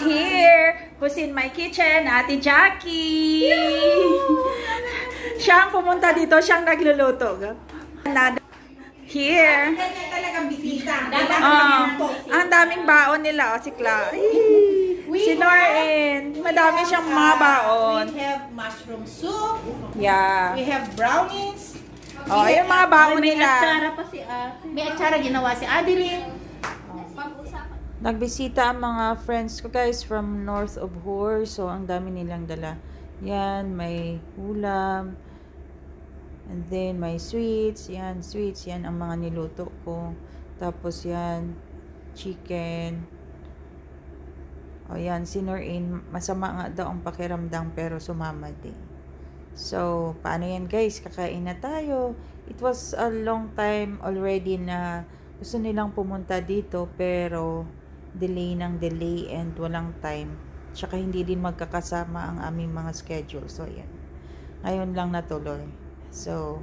here. Who's in my kitchen? Ate Jackie. Siya ang pumunta dito. Siyang nagluluto. Here. Talagang bisita. Ang daming baon nila. Si Cla. Si Norin. Madami siyang mga baon. We have mushroom soup. Yeah. We have brownies. Oh, yung mga baon nila. May atsara pa si may atsara ginawa si Adeline. Nagbisita ang mga friends ko guys from north of Hor. So, ang dami nilang dala. Yan, may ulam. And then, may sweets. Yan, sweets. Yan ang mga niluto ko. Tapos yan, chicken. O yan, si Norin, masama nga daw ang pakiramdam pero sumama din. So, paano yan guys? Kakain na tayo. It was a long time already na gusto nilang pumunta dito pero delay ng delay and walang time. Tsaka hindi din magkakasama ang aming mga schedule. So, yan. Ngayon lang natuloy. So,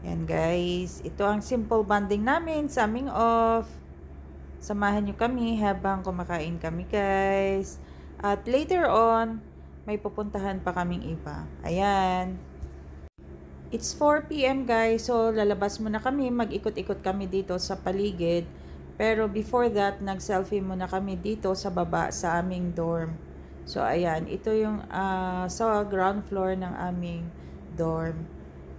yan guys. Ito ang simple bonding namin sa aming off. Samahan nyo kami habang kumakain kami guys. At later on, may pupuntahan pa kaming iba. Ayan. It's 4 PM guys. So, lalabas muna kami. Mag-ikot-ikot kami dito sa paligid. Pero before that, nag-selfie muna kami dito sa baba sa aming dorm. So, ayan. Ito yung sa ground floor ng aming dorm.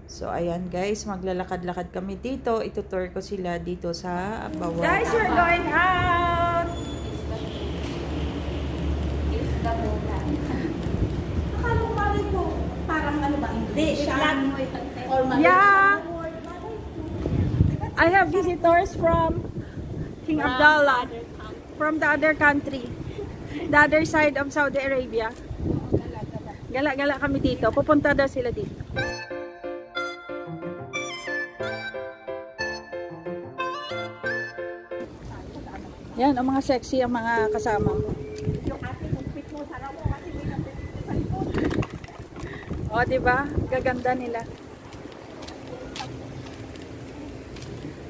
So, ayan guys. Maglalakad-lakad kami dito. Itutour ko sila dito sa bawah. Guys, we're going out! Akala ko bakit ko parang ano ba? Hindi, siya. Yeah! I have visitors from King Abdullah. From the other country. The other side of Saudi Arabia. Gala-gala kami dito. Pupunta daw sila dito. Yan, ang mga sexy ang mga kasama. O, diba? Gaganda nila.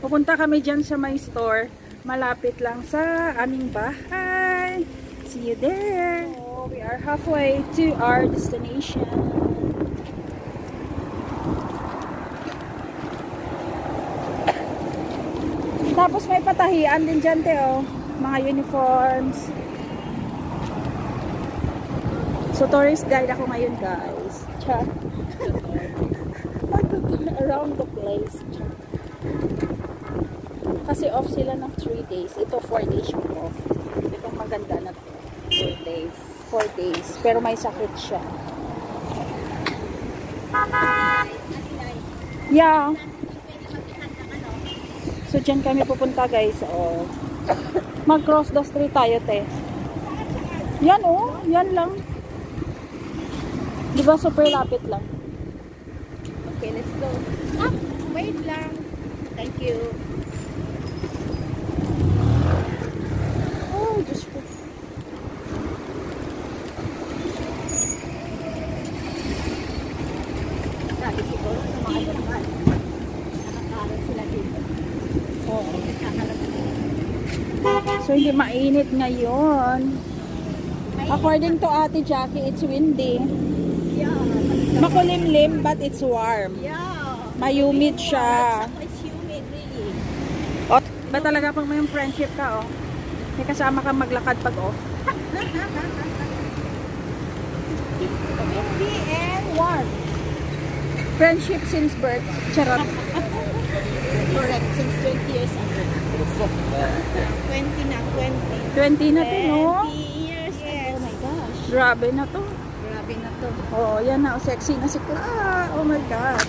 Pupunta kami dyan sa my store. Malapit lang sa aming bahay. See you there. So, we are halfway to our destination. Tapos may patahian din dyan, Teo. Mga uniforms. So, tourist guide ako ngayon, guys. Chat. Around the place. Chat. Kasi off sila ng 3 days. Ito 4 days yung off. Itong maganda na to. 4 days. 4 days. Pero may sakit siya. Yeah. So, dyan kami pupunta guys. Oh. Mag-cross the street tayo, te. Yan oh. Yan lang. Diba super lapit lang. Okay, let's go. Ah, wait lang. Thank you. Oh, Diyos ko. Sabi siguro sa mga naman. Nakakaroon sila dito. Oo. So, hindi mainit ngayon. According to Ate Jackie, it's windy. Yeah. Makulimlim, but it's warm. Yeah. Mayumid siya. It's humid, really. Oh, ba talaga pang may friendship ka, oh? May kasama kang maglakad pag off. Windy and warm. Friendship since birth. Charot. Correct, since 20 years ago. 20 na, 20. 20 na to, no? 20 years ago. Oh my gosh. Grabe na to. Grabe na to. Oh, yan na. Sexy na si Cla. Oh my God.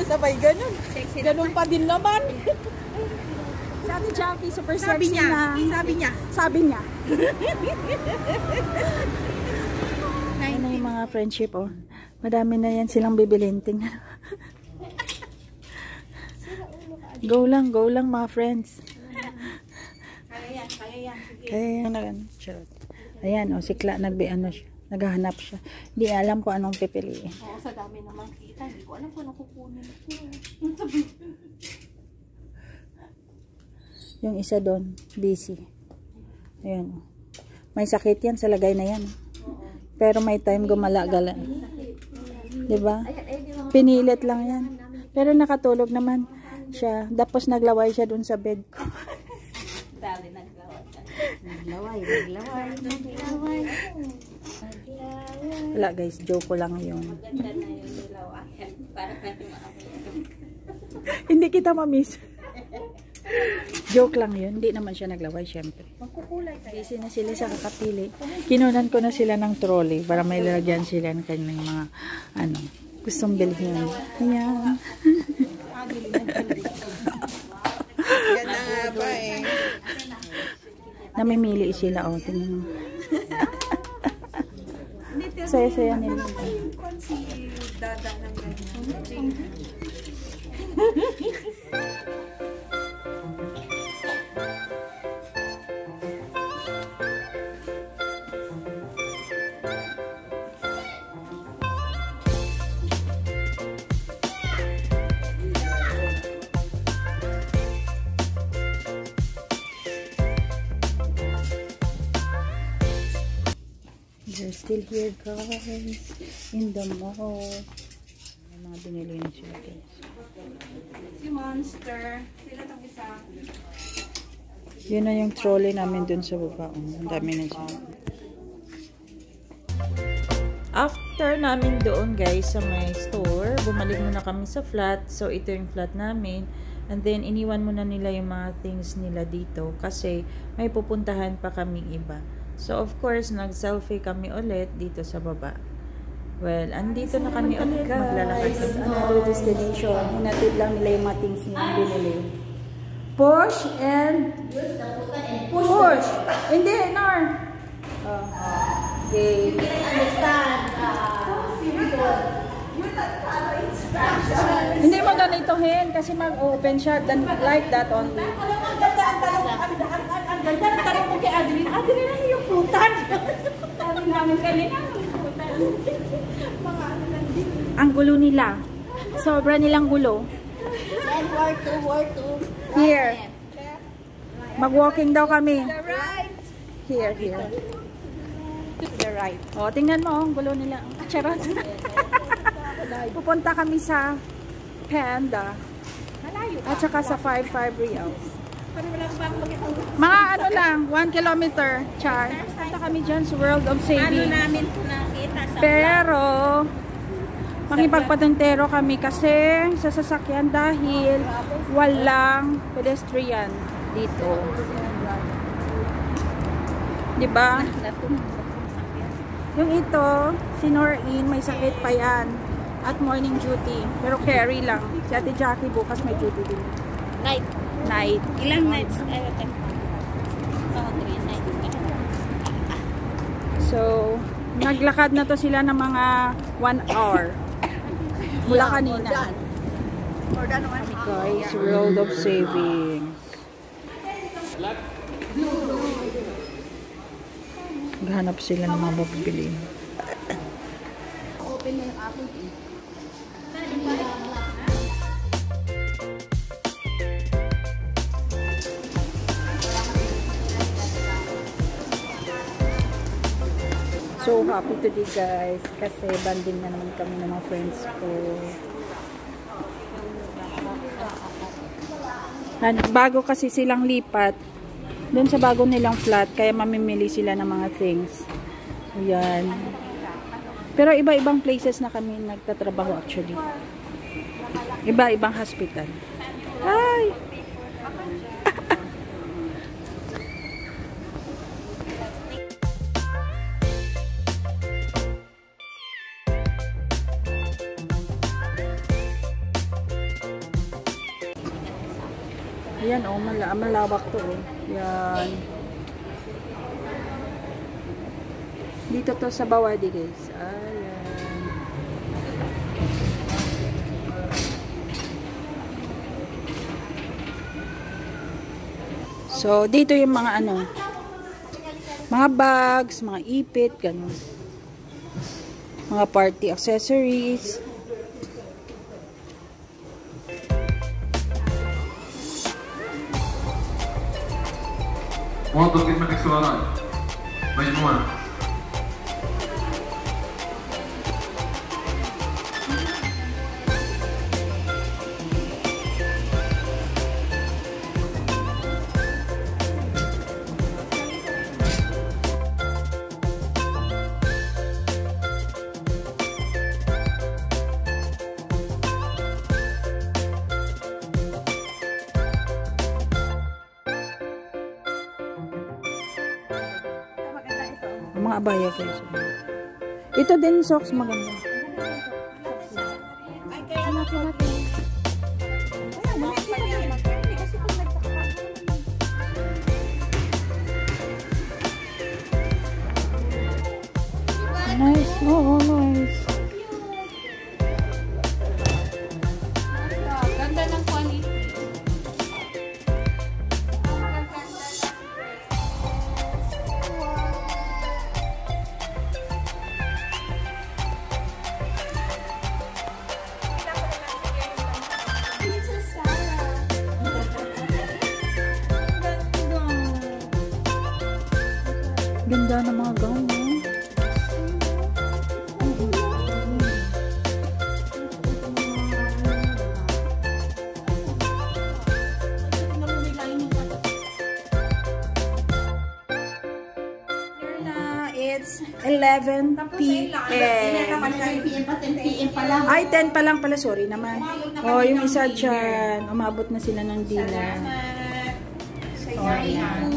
Sabay ganun. Sexy Ganun pa din naman. Si Ate Jackie, super Sabi sexy niya. na. Sabi niya. Sabi niya. Ano yung mga friendship, oh. Madami na yan silang bibilin. Tingnan. Go lang mga friends. Kaya yan, kaya yan. Sige. Kaya yan. Charot. Ayan, oh, si Cla, naghahanap siya. Hindi alam ko anong pipiliin. Oo, sa dami naman kita. Hindi ko alam kung anong kukunin ko. Yung isa doon, busy. Ayan. May sakit yan sa lagay na yan. Pero may time gumala-gala. Diba? Pinilit lang yan. Pero nakatulog naman siya. Tapos naglaway siya dun sa bed ko. Naglaway. Wala guys, joke ko lang yun. Hindi kita ma-miss. Joke lang yun. Hindi naman siya naglaway, syempre. Busy na sila sa kakapili. Kinunan ko na sila ng trolley para may lalagyan sila ng kanilang mga gustong bilhin. Ayan. Yan na nga ba eh. Namimili sila, oh. Tingnan mo. Saya-saya nila. Dada ng ganyan. They're still here guys in the mall. May mga binili na sila guys. Si Monster. Sila itong isa. Yun na yung trolley namin dun sa baba. Ang dami na siya. After namin doon guys sa may store, bumalik muna kami sa flat. So ito yung flat namin. And then iniwan muna nila yung mga things nila dito kasi may pupuntahan pa kaming iba. So, of course, nag-selfie kami ulit dito sa baba. Well, andito na kami ulit. Maglalakad kami. Another destination. Hinatid lang nila yung mga things na binili. Push and push. Hindi, Nar. Okay. You can understand. Hindi mo ganitohin kasi mag-open siya like that only. Ang ganda ng tanong ko kay Adeline. Adeline na yung putan. Tanong namin kanina yung putan. Mga ano lang din. Ang gulo nila. Sobra nilang gulo. And war to. Here. Mag-walking daw kami. The right. Here. To the right. O, tingnan mo, ang gulo nila. Charot. Pupunta kami sa Panda. Malayo pa. At saka sa 5 Reals. Parang wala ko ba akong makitang Mga ano lang, 1 kilometer, char. Punta kami dyan sa World of Saving. namin ito nakita sa Pero, makipagpatentero kami kasi sa sasakyan dahil walang pedestrian dito. Diba? Yung ito, si Noreen, may sakit pa yan. At morning duty. Pero carry lang. Si Ate Jackie bukas may duty din. night. Night. Ilang nights? Ay, wait. Oh, 3 nights. So, naglakad na to sila ng mga 1 hour. Mula kanina. More than 1 hour. Guys, World of Savings. Naghanap sila ng mga mabibili. Open na yung ating So happy today guys kasi banding na naman kami ng mga friends ko. Bago kasi silang lipat dun sa bago nilang flat kaya mamimili sila ng mga things. Ayan. Pero iba-ibang places na kami nagtatrabaho actually. Iba-ibang hospital. Ay! Ayan, oh, malawak to, oh. Yan. Dito to sa Bawadi, guys. Ayan. So, dito yung mga ano, mga bags, mga ipit, ganun. Mga party accessories. موظف خدمة اكس وراي 为什么啊？ Maganda ito. Ang mga abaya guys. Ito din socks maganda. Ay, kaya natin. Ay, hindi kasi pag nagtakpan. Nice. Oo, nice. Ganda ng quality. Ganda ng mga gown. No? It's 11 p.m. Ay, 10 pa lang pala. Sorry naman. Oh, yung isa dyan. Umabot na sila ng dinner. Oh, yan.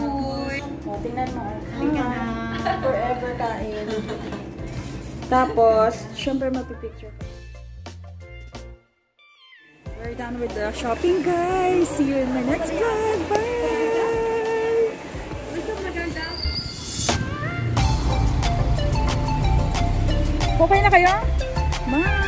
Oh, tingnan mo. Forever kain. Tapos, syempre magpipicture ko. We're done with the shopping, guys. See you in my next vlog. Bye! Okay na kayo? Bye!